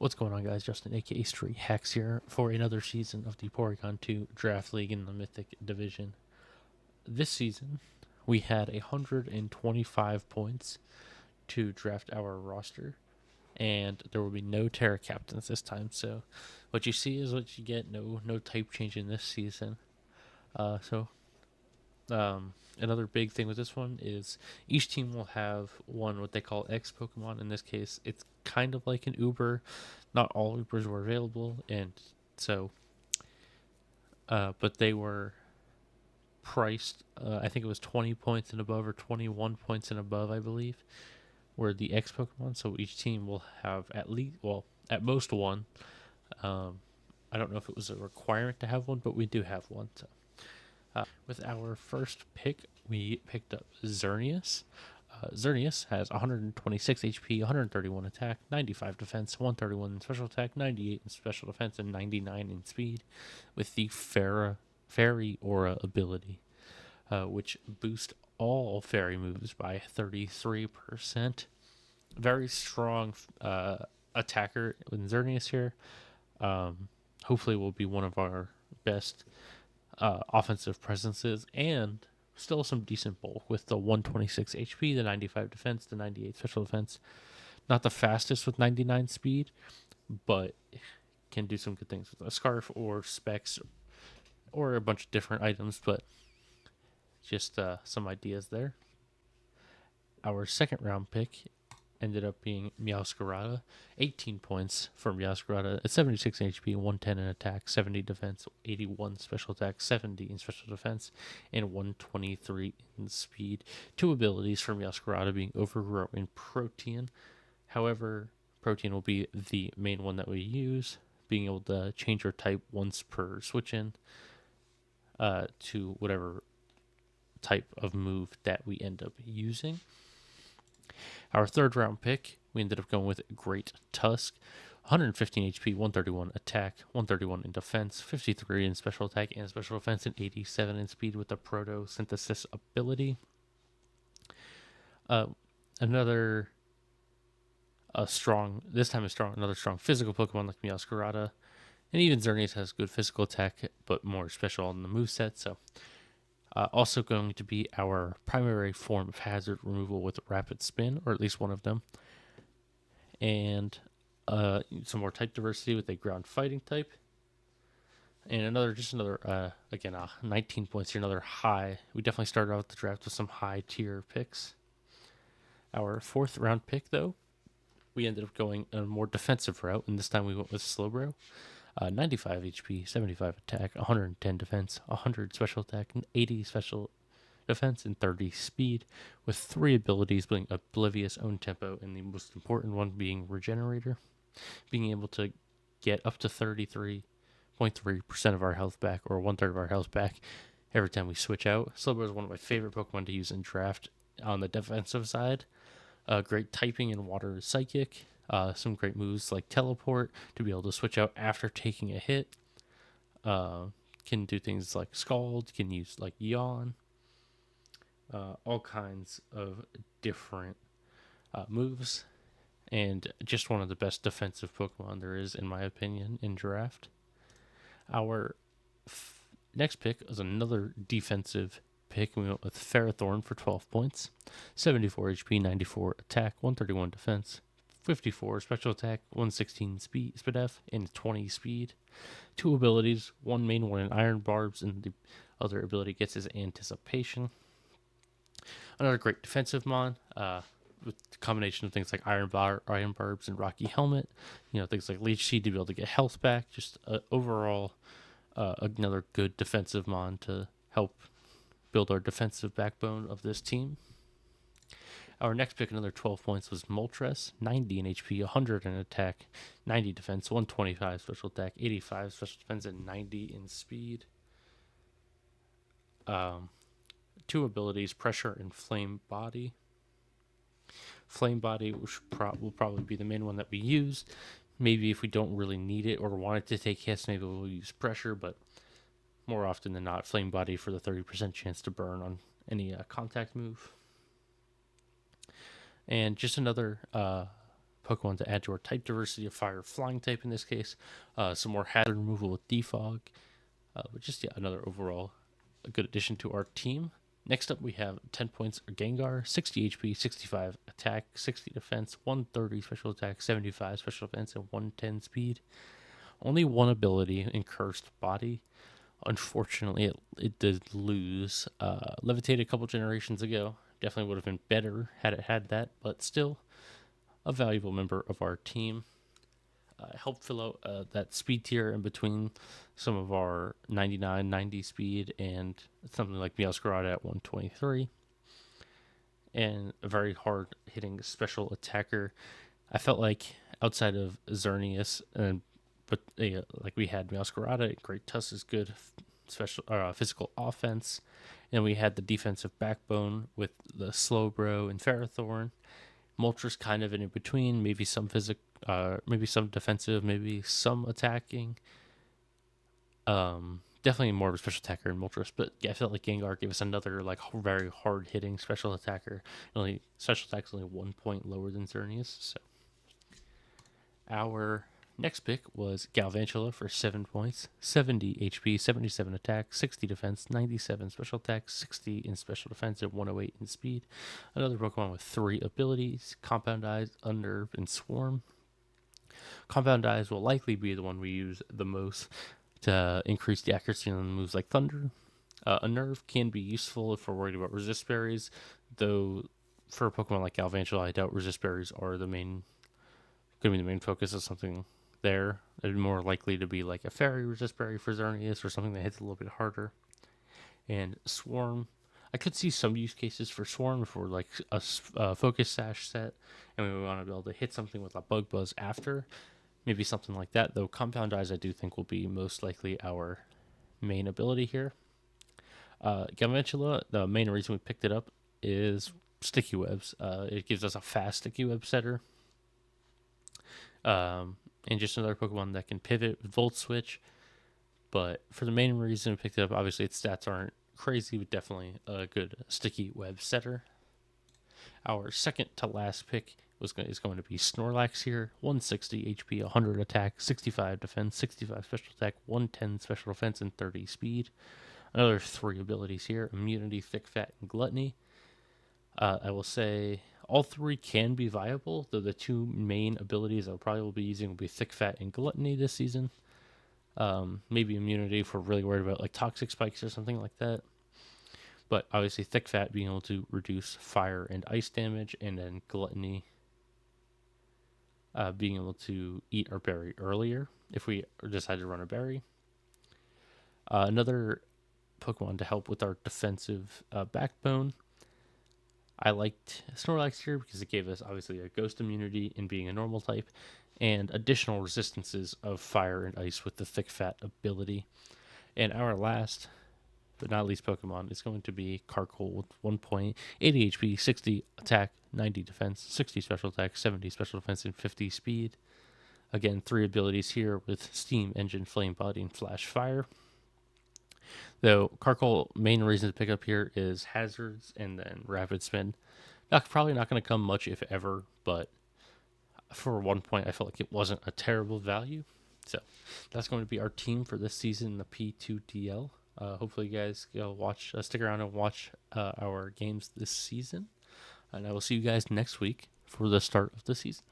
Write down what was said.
What's going on, guys? Justin, aka Street Hacks, here for another season of the Porygon 2 Draft League in the Mythic Division. This season, we had 125 points to draft our roster, and there will be no Terra Captains this time. So, what you see is what you get. No type change in this season. Another big thing with this one is each team will have one what they call X Pokemon. In this case, it's kind of like an Uber. Not all Ubers were available, and so, but they were priced. I think it was 20 points and above, or 21 points and above, I believe, were the X Pokemon. So each team will have at least, well, at most one. I don't know if it was a requirement to have one, but we do have one. So. With our first pick, we picked up Xerneas. Xerneas has 126 HP, 131 attack, 95 defense, 131 in special attack, 98 in special defense, and 99 in speed, with the Fairy Aura ability, which boosts all fairy moves by 33%. Very strong attacker with Xerneas here. Hopefully will be one of our best offensive presences, and still some decent bulk with the 126 HP, the 95 defense, the 98 special defense. Not the fastest with 99 speed, but can do some good things with a scarf or specs or a bunch of different items, but just some ideas there. Our second round pick ended up being Meowscarada. 18 points for Meowscarada at 76 HP, 110 in attack, 70 defense, 81 special attack, 70 in special defense, and 123 in speed. Two abilities for Meowscarada being Overgrow and Protean. However, Protean will be the main one that we use, being able to change our type once per switch in to whatever type of move that we end up using. Our third round pick, we ended up going with Great Tusk. 115 HP, 131 attack, 131 in defense, 53 in special attack and special defense, and 87 in speed with the Proto-Synthesis ability. Another strong physical Pokemon like Meowscarada. And even Xerneas has good physical attack, but more special on the moveset, so... also going to be our primary form of hazard removal with rapid spin, or at least one of them. And some more type diversity with a ground fighting type. And another 19 points here, another high. We definitely started out the draft with some high tier picks. Our fourth round pick, though, we ended up going a more defensive route, and this time we went with Slowbro. 95 HP, 75 attack, 110 defense, 100 special attack, and 80 special defense, and 30 speed, with three abilities being Oblivious, Own Tempo, and the most important one being Regenerator. Being able to get up to 33.3% of our health back, or 1/3 of our health back, every time we switch out. Slowbro is one of my favorite Pokemon to use in draft on the defensive side. Great typing in Water Psychic. Some great moves like Teleport to be able to switch out after taking a hit. Can do things like Scald, can use like Yawn. All kinds of different moves. And just one of the best defensive Pokemon there is, in my opinion, in draft. Our next pick is another defensive pick. We went with Ferrothorn for 12 points. 74 HP, 94 attack, 131 defense. 54 special attack, 116 speed, and 20 speed. Two abilities, one main one in Iron Barbs, and the other ability gets his Anticipation. Another great defensive mon, with the combination of things like Iron Barbs and Rocky Helmet. Things like Leech Seed to be able to get health back. Just overall, another good defensive mon to help build our defensive backbone of this team. Our next pick, another 12 points, was Moltres. 90 in HP, 100 in attack, 90 defense, 125 special attack, 85 special defense, and 90 in speed. Two abilities, Pressure and Flame Body. Flame Body will probably be the main one that we use. Maybe if we don't really need it or want it to take hits, maybe we'll use Pressure, but more often than not, Flame Body for the 30% chance to burn on any contact move. And just another Pokemon to add to our type diversity of fire flying type in this case. Some more hazard removal with Defog. But just, yeah, another overall a good addition to our team. Next up, we have 10 points Gengar, 60 HP, 65 attack, 60 defense, 130 special attack, 75 special defense, and 110 speed. Only one ability in Cursed Body. Unfortunately, it did lose. Levitated a couple generations ago. Definitely would have been better had it had that, but still a valuable member of our team. Help fill out that speed tier in between some of our 99, 90 speed and something like Meowscarada at 123. And a very hard hitting special attacker. I felt like outside of Xerneas, like we had Meowscarada, Great Tusk is good special physical offense, and we had the defensive backbone with the Slowbro and Ferrothorn. Moltres kind of in between, maybe some maybe some defensive, maybe some attacking. Definitely more of a special attacker in Moltres, but yeah, I felt like Gengar gave us another like very hard hitting special attacker. Only special attack's only 1 point lower than Xerneas. So our next pick was Galvantula for 7 points, 70 HP, 77 attack, 60 defense, 97 special attack, 60 in special defense, and 108 in speed. Another Pokemon with 3 abilities, Compound Eyes, Unnerve, and Swarm. Compound Eyes will likely be the one we use the most to increase the accuracy on moves like Thunder. Unnerve can be useful if we're worried about Resist Berries, though for a Pokemon like Galvantula, I doubt Resist Berries are going to be the main focus of something there. It'd be more likely to be like a Fairy Resist Berry for Xerneas or something that hits a little bit harder. And Swarm, I could see some use cases for Swarm for like a Focus Sash set, and we want to be able to hit something with a Bug Buzz after. Maybe something like that, though Compound Eyes I do think will be most likely our main ability here. Galvantula, the main reason we picked it up is Sticky Webs. It gives us a fast Sticky Web setter. And just another Pokemon that can pivot with Volt Switch. But for the main reason we picked it up, obviously its stats aren't crazy, but definitely a good Sticky Web setter. Our second to last pick is going to be Snorlax here. 160 HP, 100 attack, 65 defense, 65 special attack, 110 special defense, and 30 speed. Another 3 abilities here: Immunity, Thick Fat, and Gluttony. I will say all 3 can be viable, though the 2 main abilities I probably will be using will be Thick Fat and Gluttony this season. Maybe Immunity if we're really worried about like Toxic Spikes or something like that. But obviously Thick Fat being able to reduce fire and ice damage, and then Gluttony being able to eat our berry earlier if we decide to run a berry. Another Pokemon to help with our defensive backbone. I liked Snorlax here because it gave us obviously a ghost immunity in being a normal type, and additional resistances of fire and ice with the Thick Fat ability. And our last but not least Pokemon is going to be Carkol with 1 point, 80 HP, 60 attack, 90 defense, 60 special attack, 70 special defense, and 50 speed. Again, 3 abilities here with Steam, Engine, Flame Body, and Flash Fire. Though Carkol, main reason to pick up here is hazards and then rapid spin. Probably not going to come much if ever, but for 1 point, I felt like it wasn't a terrible value. So that's going to be our team for this season, the P2DL. Hopefully you guys stick around and watch our games this season. And I will see you guys next week for the start of the season.